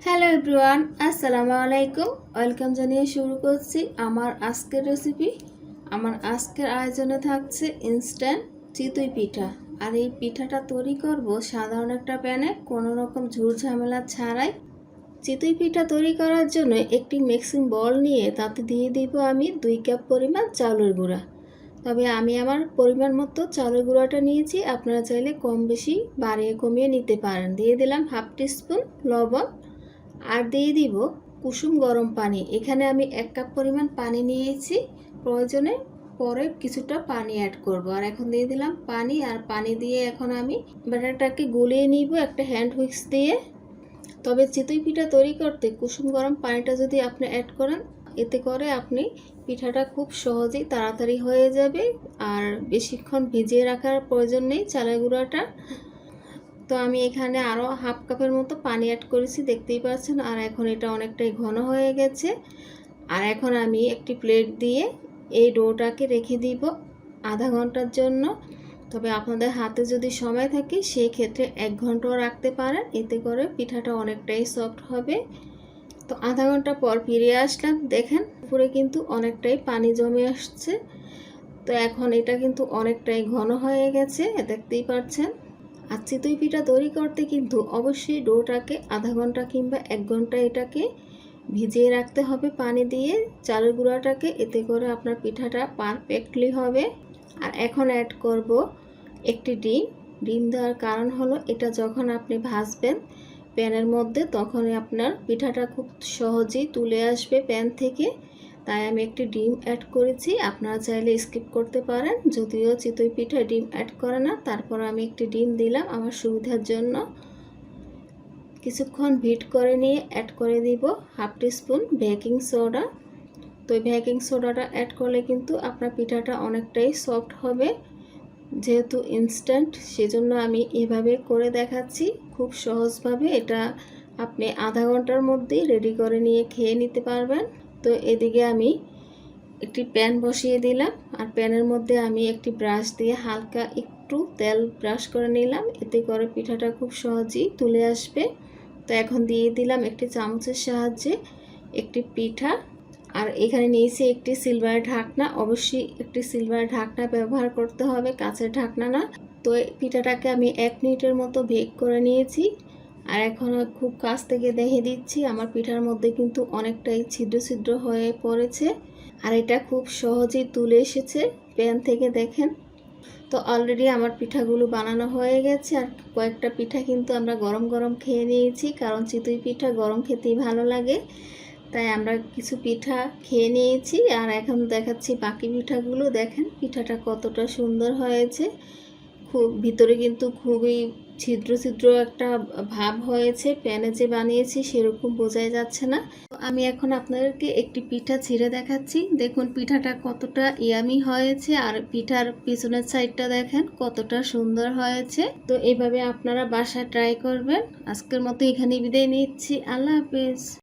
Hello everyone, আসসালামু আলাইকুম। Welcome জানিয়ে শুরু করছি আমার আজকের রেসিপি। আমার আজকের আয়োজনে থাকছে ইনস্ট্যান্ট চিতই পিঠা। আর এই পিঠাটা তৈরি করব সাধারণ একটা প্যানে, কোনো রকম ঝুট ঝামেলা ছাড়াই। চিতই পিঠা তৈরি করার জন্য একটি মিক্সিং বল নিয়ে তাতে দিয়ে দিব আমি 2 কাপ পরিমাণ চাউলের গুঁড়া। তবে আমি আমার পরিমাণ মতো চাউলের গুঁড়াটা নিয়েছি, আপনারা চাইলে কম বেশি বাড়িয়ে কমিয়ে নিতে পারেন। দিয়ে দিলাম হাফ টিস্পুন লবণ আর দিয়ে দিব কুসুম গরম পানি। এখানে আমি 1 কাপ পরিমাণ পানি নিয়েছি, প্রয়োজনে পরে কিছুটা পানি অ্যাড করব। আর এখন দিয়ে দিলাম পানি, আর পানি দিয়ে এখন আমি ব্যাটারটাকে গলিয়ে নিব একটা হ্যান্ড হুইক্স দিয়ে। তবে চিতই পিঠা তৈরি করতে কুসুম গরম পানিটা যদি আপনি অ্যাড করেন, এতে করে আপনি পিঠাটা খুব সহজেই তাড়াতাড়ি হয়ে যাবে আর বেশিক্ষণ ভিজিয়ে রাখার প্রয়োজন নেই চালের গুঁড়াটা। তো আমি এখানে আরও হাফ কাপের মতো পানি অ্যাড করেছি, দেখতেই পাচ্ছেন। আর এখন এটা অনেকটাই ঘন হয়ে গেছে। আর এখন আমি একটি প্লেট দিয়ে এই ডোটাকে রেখে দিব আধা ঘন্টার জন্য। তবে আপনাদের হাতে যদি সময় থাকে সেই ক্ষেত্রে 1 ঘন্টাও রাখতে পারেন, এতে করে পিঠাটা অনেকটাই সফট হবে। তো আধা ঘন্টা পর ফিরে আসলাম, দেখেন উপরে কিন্তু অনেকটাই পানি জমে আসছে। তো এখন এটা কিন্তু অনেকটাই ঘন হয়ে গেছে, দেখতেই পাচ্ছেন। আর চিতই পিঠা তৈরি করতে কিন্তু অবশ্যই ডোটাকে আধা ঘন্টা কিংবা 1 ঘন্টা এটাকে ভিজিয়ে রাখতে হবে পানি দিয়ে চালের গুঁড়াটাকে, এতে করে আপনার পিঠাটা পারফেক্টলি হবে। আর এখন অ্যাড করব একটি ডিম দেওয়ার কারণ হলো এটা যখন আপনি ভাজবেন প্যানের মধ্যে, তখনই আপনার পিঠাটা খুব সহজেই তুলে আসবে প্যান থেকে। তাই আমি একটি ডিম অ্যাড করেছি, আপনারা চাইলে স্কিপ করতে পারেন, যদিও চিতই পিঠা ডিম অ্যাড করে না, তারপর আমি একটি ডিম দিলাম আমার সুবিধার জন্য। কিছুক্ষণ বিট করে নিয়ে অ্যাড করে দিব হাফ টিস্পুন বেকিং সোডা। তো বেকিং সোডাটা অ্যাড করলে কিন্তু আপনার পিঠাটা অনেকটাই সফট হবে। যেহেতু ইনস্ট্যান্ট, সেজন্য আমি এভাবে করে দেখাচ্ছি। খুব সহজভাবে এটা আপনি আধা ঘন্টার মধ্যেই রেডি করে নিয়ে খেয়ে নিতে পারবেন। তো এদিকে আমি একটি প্যান বসিয়ে দিলাম, আর প্যানের মধ্যে আমি একটি ব্রাশ দিয়ে হালকা একটু তেল ব্রাশ করে নিলাম, এতে করে পিঠাটা খুব সহজেই তুলে আসবে। তো এখন দিয়ে দিলাম একটি চামচের সাহায্যে একটি পিঠা। আর এখানে নিয়েছি একটি সিলভার ঢাকনা, অবশ্যই একটি সিলভার ঢাকনা ব্যবহার করতে হবে, কাঁচের ঢাকনা না। তো পিঠাটাকে আমি 1 মিনিটের মতো বেক করে নিয়েছি। আর এখন খুব কাছ থেকে দেখে দিচ্ছি আমার পিঠার মধ্যে কিন্তু অনেকটাই ছিদ্র ছিদ্র হয়ে পড়েছে, আর এটা খুব সহজেই তুলে এসেছে প্যান থেকে, দেখেন। তো অলরেডি আমার পিঠাগুলো বানানো হয়ে গেছে। আর কয়েকটা পিঠা কিন্তু আমরা গরম গরম খেয়ে নিয়েছি, কারণ চিতই পিঠা গরম খেতেই ভালো লাগে। তাই আমরা কিছু পিঠা খেয়ে নিয়েছি, আর এখন দেখাচ্ছি বাকি পিঠাগুলো। দেখেন পিঠাটা কতটা সুন্দর হয়েছে, খুব ভিতরে কিন্তু খুবই ছিদ্র ছিদ্র একটা ভাব হয়েছে, প্যানে যে বানিয়েছি সেরকম বোঝাই যাচ্ছে না। তো আমি এখন আপনাদেরকে একটি পিঠা ছিঁড়ে দেখাচ্ছি, দেখুন পিঠাটা কতটা ইয়ামি হয়েছে, আর পিঠার পিছনের সাইডটা দেখেন কতটা সুন্দর হয়েছে। তো এইভাবে আপনারা বাসায় ট্রাই করবেন। আজকের মতো এখানেই বিদায় নিচ্ছি, আল্লাহ হাফেজ।